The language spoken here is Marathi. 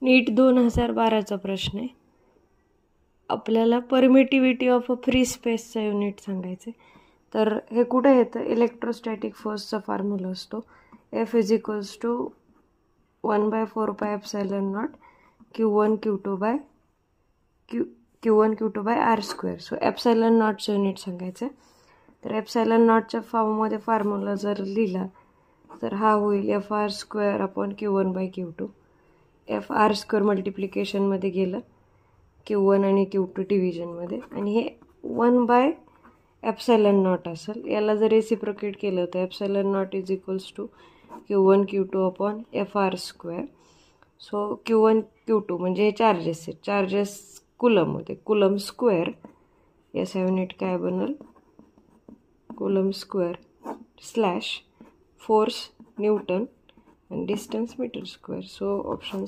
नीट 2012चा प्रश्न आहे. आपल्याला परमिटिव्हिटी ऑफ अ फ्री स्पेसचा युनिट सांगायचं आहे. तर हे कुठे येतं? इलेक्ट्रोस्टॅटिक फोर्सचा फॉर्म्युला असतो F = 1/4πε0 Q1Q2/r². सो एप्सिलॉन नॉटचं युनिट सांगायचं आहे. तर एप्सिलॉन नॉटच्या फॉर्ममध्ये फॉर्म्युला जर लिहिला तर हा होईल FR²/Q1/Q2. FR² मल्टिप्लिकेशनमध्ये गेलं, Q1 आणि Q2 डिव्हिजनमध्ये, आणि हे 1/ε0 असेल. याला जर रेसिप्रोकेट केलं तर ε0 = Q1Q2/FR². सो Q1 Q2 म्हणजे हे चार्जेस आहेत. चार्जेस कुलम होते, कुलम स्क्वेअर. याचा युनिट काय बनेल? कुलम स्क्वेअर / फोर्स न्यूटन आणि distance metre square. So option